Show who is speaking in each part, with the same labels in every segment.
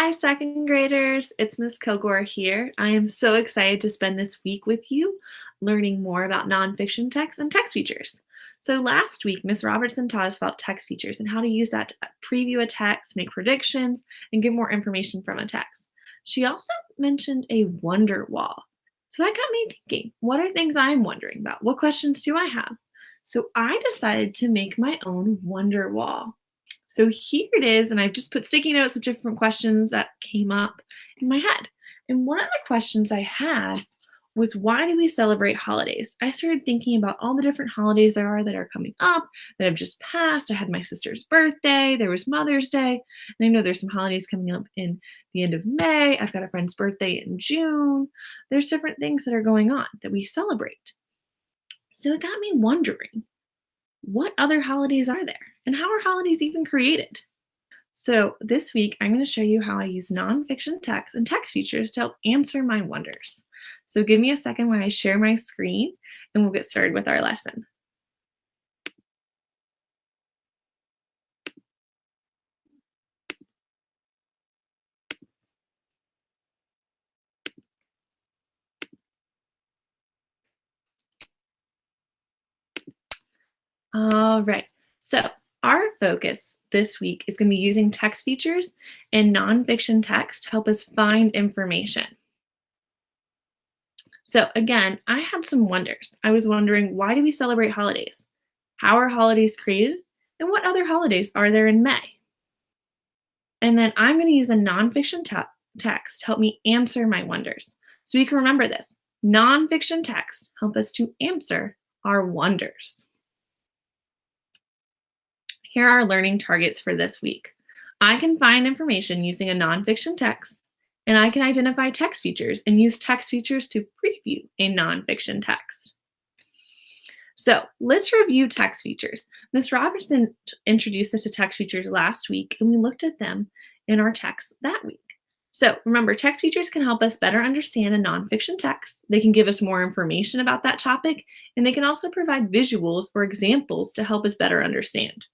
Speaker 1: Hi, second graders. It's Miss Kilgore here. I am so excited to spend this week with you learning more about nonfiction text and text features. So, last week, Miss Robertson taught us about text features and how to use that to preview a text, make predictions, and get more information from a text. She also mentioned a wonder wall. So, that got me thinking, what are things I'm wondering about? What questions do I have? So, I decided to make my own wonder wall. So here it is, and I've just put sticky notes of different questions that came up in my head. And one of the questions I had was, why do we celebrate holidays? I started thinking about all the different holidays there are that are coming up, that have just passed. I had my sister's birthday, there was Mother's Day, and I know there's some holidays coming up in the end of May. I've got a friend's birthday in June. There's different things that are going on that we celebrate. So it got me wondering, what other holidays are there? And how are holidays even created? So, this week, I'm going to show you how I use nonfiction text and text features to help answer my wonders. So, give me a second while I share my screen and we'll get started with our lesson. All right. So, our focus this week is going to be using text features and nonfiction text to help us find information. So, again, I had some wonders. I was wondering, why do we celebrate holidays? How are holidays created? And what other holidays are there in May? And then I'm going to use a nonfiction text to help me answer my wonders. So you can remember this. Nonfiction texts help us to answer our wonders. Here are our learning targets for this week. I can find information using a nonfiction text, and I can identify text features and use text features to preview a nonfiction text. So let's review text features. Ms. Robertson introduced us to text features last week, and we looked at them in our text that week. So remember, text features can help us better understand a nonfiction text. They can give us more information about that topic, and they can also provide visuals or examples to help us better understand.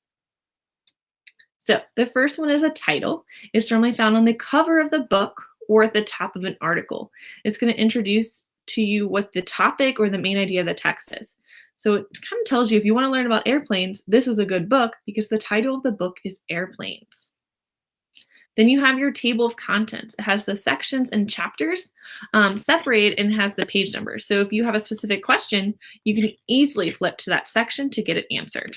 Speaker 1: So the first one is a title. It's normally found on the cover of the book or at the top of an article. It's going to introduce to you what the topic or the main idea of the text is. So it kind of tells you, if you want to learn about airplanes, this is a good book because the title of the book is Airplanes. Then you have your table of contents. It has the sections and chapters separated and has the page numbers. So if you have a specific question, you can easily flip to that section to get it answered.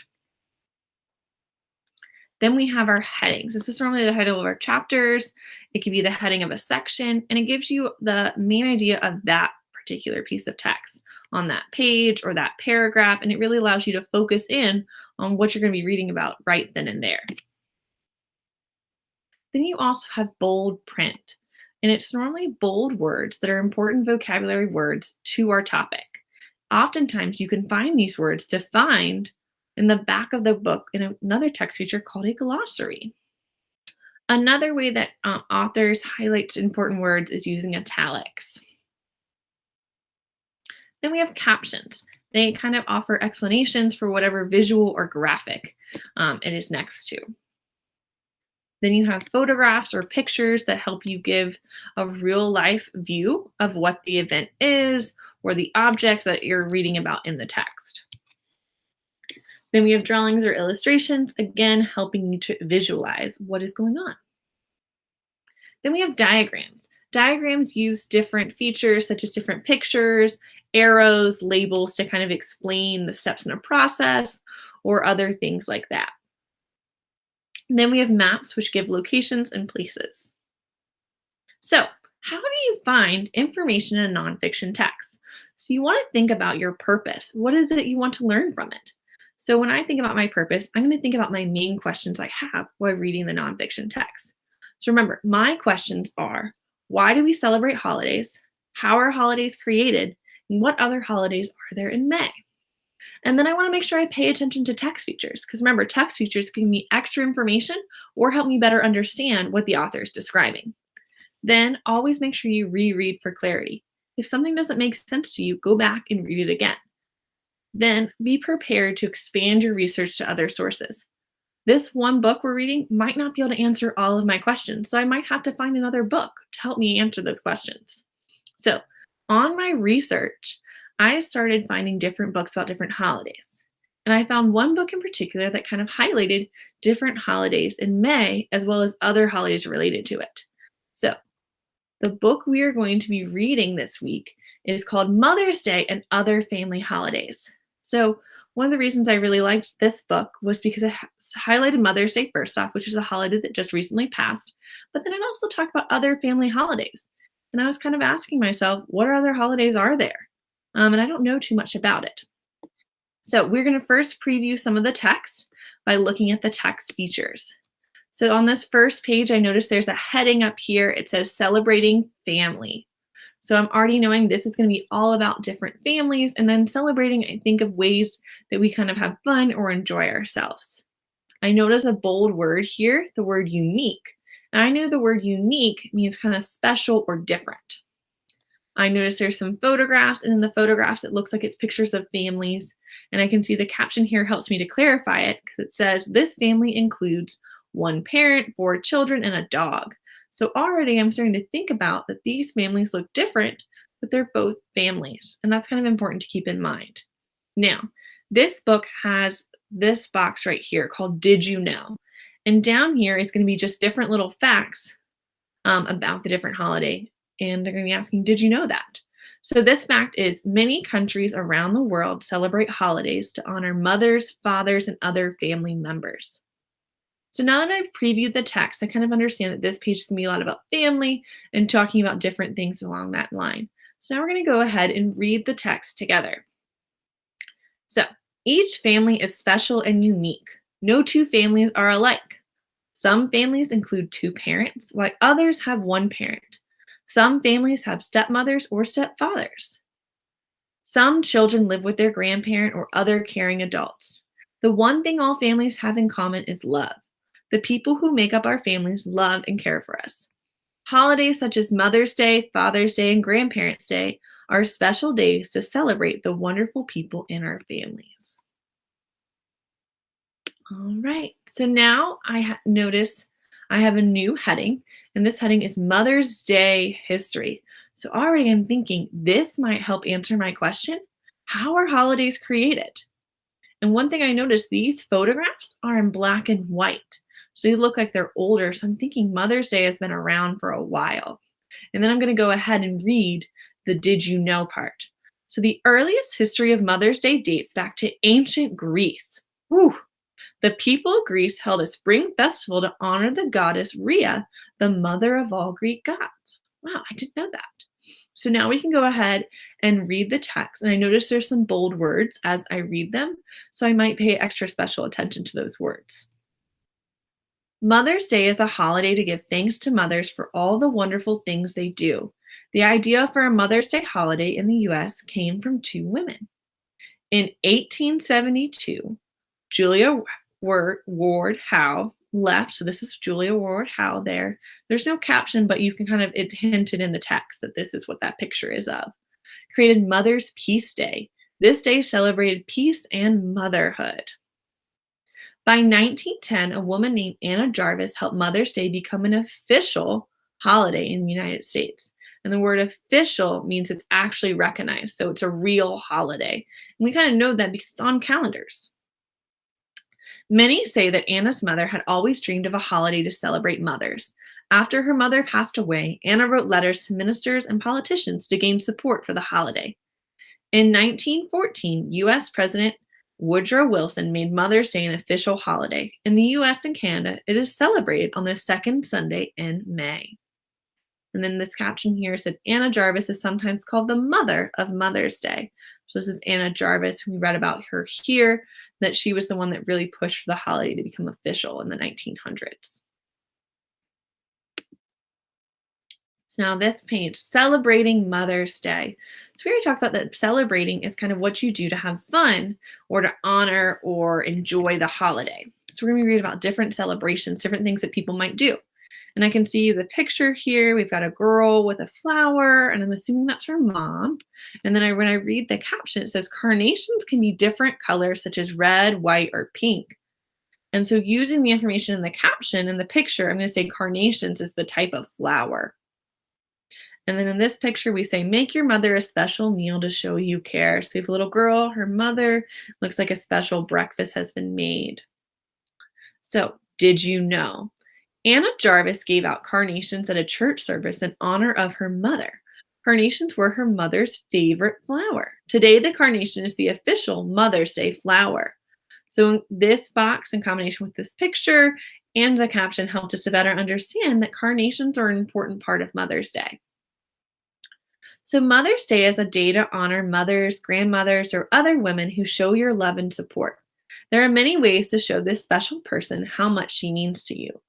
Speaker 1: Then we have our headings. This is normally the title of our chapters. It could be the heading of a section, and it gives you the main idea of that particular piece of text on that page or that paragraph, and it really allows you to focus in on what you're going to be reading about right then and there. Then you also have bold print, and it's normally bold words that are important vocabulary words to our topic. Oftentimes, you can find these words defined in the back of the book in another text feature called a glossary. Another way that authors highlight important words is using italics. Then we have captions. They kind of offer explanations for whatever visual or graphic it is next to. Then you have photographs or pictures that help you give a real life view of what the event is or the objects that you're reading about in the text. Then we have drawings or illustrations, again, helping you to visualize what is going on. Then we have diagrams. Diagrams use different features such as different pictures, arrows, labels to kind of explain the steps in a process or other things like that. And then we have maps, which give locations and places. So how do you find information in a nonfiction text? So you want to think about your purpose. What is it you want to learn from it? So when I think about my purpose, I'm going to think about my main questions I have while reading the nonfiction text. So remember, my questions are, why do we celebrate holidays? How are holidays created? And what other holidays are there in May? And then I want to make sure I pay attention to text features, because remember, text features give me extra information or help me better understand what the author is describing. Then always make sure you reread for clarity. If something doesn't make sense to you, go back and read it again. Then be prepared to expand your research to other sources. This one book we're reading might not be able to answer all of my questions, so I might have to find another book to help me answer those questions. So, on my research, I started finding different books about different holidays. And I found one book in particular that kind of highlighted different holidays in May, as well as other holidays related to it. So, the book we are going to be reading this week is called Mother's Day and Other Family Holidays. So, one of the reasons I really liked this book was because it highlighted Mother's Day first off, which is a holiday that just recently passed, but then it also talked about other family holidays. And I was kind of asking myself, what other holidays are there? And I don't know too much about it. So, we're going to first preview some of the text by looking at the text features. So on this first page, I noticed there's a heading up here. It says Celebrating Family. So I'm already knowing this is going to be all about different families and then celebrating, I think, of ways that we kind of have fun or enjoy ourselves. I notice a bold word here, the word unique. And I know the word unique means kind of special or different. I notice there's some photographs, and in the photographs, it looks like it's pictures of families. And I can see the caption here helps me to clarify it because it says, this family includes one parent, 4 children, and a dog. So already I'm starting to think about that these families look different, but they're both families. And that's kind of important to keep in mind. Now, this book has this box right here called Did You Know? And down here is going to be just different little facts about the different holiday. And they're going to be asking, did you know that? So this fact is many countries around the world celebrate holidays to honor mothers, fathers, and other family members. So now that I've previewed the text, I kind of understand that this page is going to be a lot about family and talking about different things along that line. So now we're going to go ahead and read the text together. So each family is special and unique. No two families are alike. Some families include 2 parents, while others have 1 parent. Some families have stepmothers or stepfathers. Some children live with their grandparent or other caring adults. The one thing all families have in common is love. The people who make up our families love and care for us. Holidays such as Mother's Day, Father's Day, and Grandparents' Day are special days to celebrate the wonderful people in our families. All right, so now I notice I have a new heading, and this heading is Mother's Day History. So already I'm thinking this might help answer my question, how are holidays created? And one thing I noticed, these photographs are in black and white. So they look like they're older. So I'm thinking Mother's Day has been around for a while. And then I'm going to go ahead and read the Did You Know part. So the earliest history of Mother's Day dates back to ancient Greece. Whew. The people of Greece held a spring festival to honor the goddess Rhea, the mother of all Greek gods. Wow, I didn't know that. So now we can go ahead and read the text. And I notice there's some bold words as I read them, so I might pay extra special attention to those words. Mother's Day is a holiday to give thanks to mothers for all the wonderful things they do. The idea for a Mother's Day holiday in the US came from 2 women. In 1872, Julia Ward Howe left. So this is Julia Ward Howe there. There's no caption, but you can kind of, it hinted in the text that this is what that picture is of. Created Mother's Peace Day. This day celebrated peace and motherhood. By 1910, a woman named Anna Jarvis helped Mother's Day become an official holiday in the United States. And the word official means it's actually recognized. So it's a real holiday. And we kind of know that because it's on calendars. Many say that Anna's mother had always dreamed of a holiday to celebrate mothers. After her mother passed away, Anna wrote letters to ministers and politicians to gain support for the holiday. In 1914, U.S. President Woodrow Wilson made Mother's Day an official holiday. In the U.S. and Canada, it is celebrated on the 2nd Sunday in May. And then this caption here said, Anna Jarvis is sometimes called the mother of Mother's Day. So this is Anna Jarvis. We read about her here, that she was the one that really pushed for the holiday to become official in the 1900s. So now this page, celebrating Mother's Day. So we already talked about that celebrating is kind of what you do to have fun or to honor or enjoy the holiday. So we're going to read about different celebrations, different things that people might do. And I can see the picture here. We've got a girl with a flower, and I'm assuming that's her mom. And then when I read the caption, it says carnations can be different colors such as red, white, or pink. And so using the information in the caption in the picture, I'm going to say carnations is the type of flower. And then in this picture, we say, make your mother a special meal to show you care. So we have a little girl, her mother, looks like a special breakfast has been made. So, did you know? Anna Jarvis gave out carnations at a church service in honor of her mother. Carnations were her mother's favorite flower. Today, the carnation is the official Mother's Day flower. So, this box, in combination with this picture and the caption, helped us to better understand that carnations are an important part of Mother's Day. So, Mother's Day is a day to honor mothers, grandmothers, or other women who show your love and support. There are many ways to show this special person how much she means to you.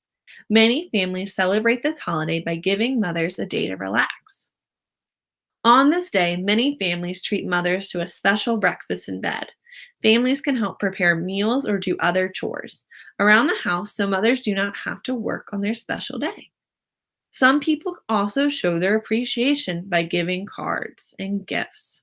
Speaker 1: Many families celebrate this holiday by giving mothers a day to relax. On this day, many families treat mothers to a special breakfast in bed. Families can help prepare meals or do other chores around the house so mothers do not have to work on their special day. Some people also show their appreciation by giving cards and gifts.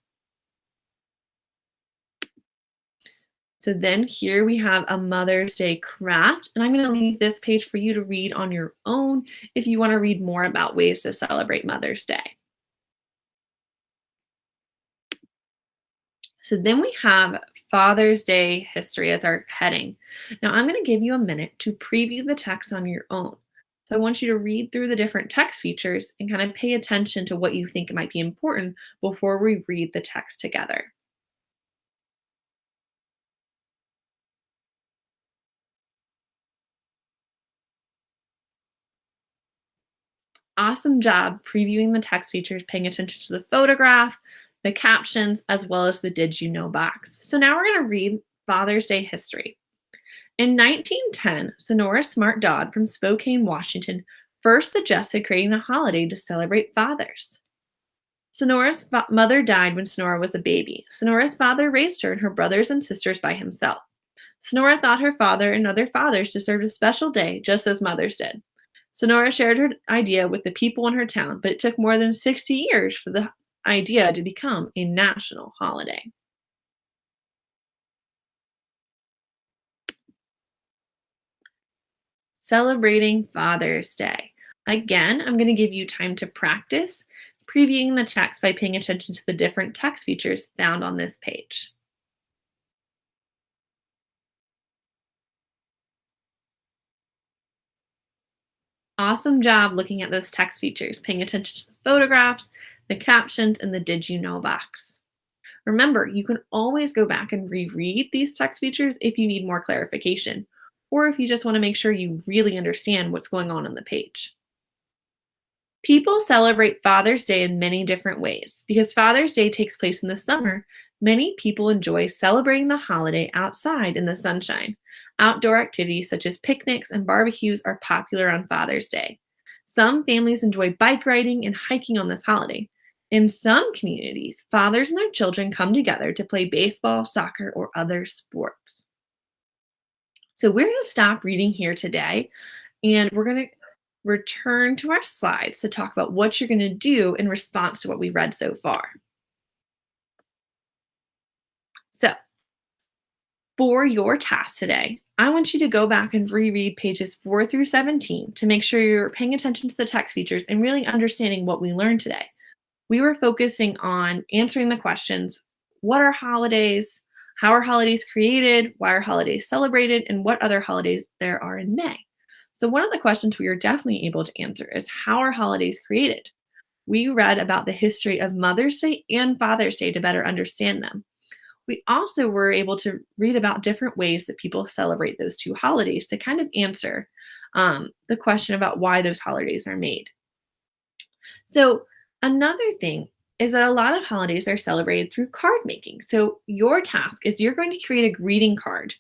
Speaker 1: So then here we have a Mother's Day craft, and I'm going to leave this page for you to read on your own if you want to read more about ways to celebrate Mother's Day. So then we have Father's Day history as our heading. Now I'm going to give you a minute to preview the text on your own. So I want you to read through the different text features and kind of pay attention to what you think might be important before we read the text together. Awesome job previewing the text features, paying attention to the photograph, the captions, as well as the Did You Know box. So now we're going to read Father's Day history. In 1910, Sonora Smart Dodd from Spokane, Washington, first suggested creating a holiday to celebrate fathers. Sonora's mother died when Sonora was a baby. Sonora's father raised her and her brothers and sisters by himself. Sonora thought her father and other fathers deserved a special day, just as mothers did. Sonora shared her idea with the people in her town, but it took more than 60 years for the idea to become a national holiday. Celebrating Father's Day. Again, I'm going to give you time to practice previewing the text by paying attention to the different text features found on this page. Awesome job looking at those text features, paying attention to the photographs, the captions, and the Did You Know box. Remember, you can always go back and reread these text features if you need more clarification, or if you just want to make sure you really understand what's going on the page. People celebrate Father's Day in many different ways. Because Father's Day takes place in the summer, many people enjoy celebrating the holiday outside in the sunshine. Outdoor activities such as picnics and barbecues are popular on Father's Day. Some families enjoy bike riding and hiking on this holiday. In some communities, fathers and their children come together to play baseball, soccer, or other sports. So we're going to stop reading here today, and we're going to return to our slides to talk about what you're going to do in response to what we read so far. So for your task today, I want you to go back and reread pages 4 through 17 to make sure you're paying attention to the text features and really understanding what we learned today. We were focusing on answering the questions, what are holidays? How are holidays created? Why are holidays celebrated? And what other holidays there are in May? So one of the questions we are definitely able to answer is, how are holidays created? We read about the history of Mother's Day and Father's Day to better understand them. We also were able to read about different ways that people celebrate those two holidays to kind of answer the question about why those holidays are made. So another thing is that a lot of holidays are celebrated through card making. So your task is you're going to create a greeting card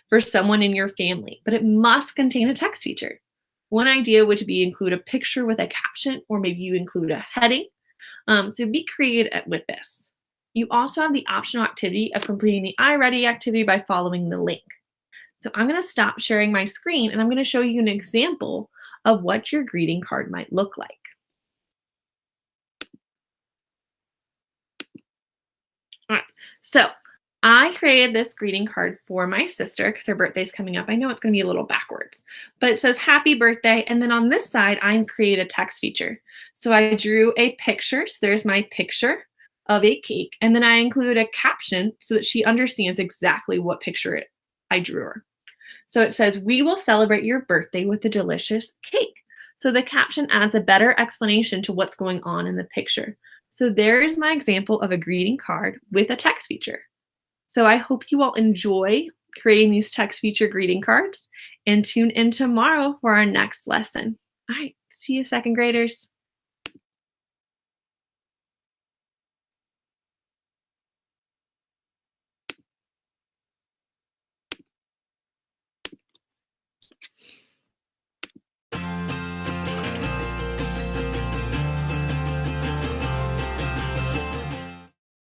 Speaker 1: for someone in your family, but it must contain a text feature. One idea would be include a picture with a caption, or maybe you include a heading. So be creative with this. You also have the optional activity of completing the iReady activity by following the link. So I'm going to stop sharing my screen and I'm going to show you an example of what your greeting card might look like. All right, so I created this greeting card for my sister because her birthday's coming up. I know it's going to be a little backwards, but it says happy birthday. And then on this side, I created a text feature. So I drew a picture. So there's my picture of a cake. And then I include a caption so that she understands exactly what picture I drew her. So it says, we will celebrate your birthday with a delicious cake. So the caption adds a better explanation to what's going on in the picture. So there is my example of a greeting card with a text feature. So I hope you all enjoy creating these text feature greeting cards and tune in tomorrow for our next lesson. All right, see you second graders.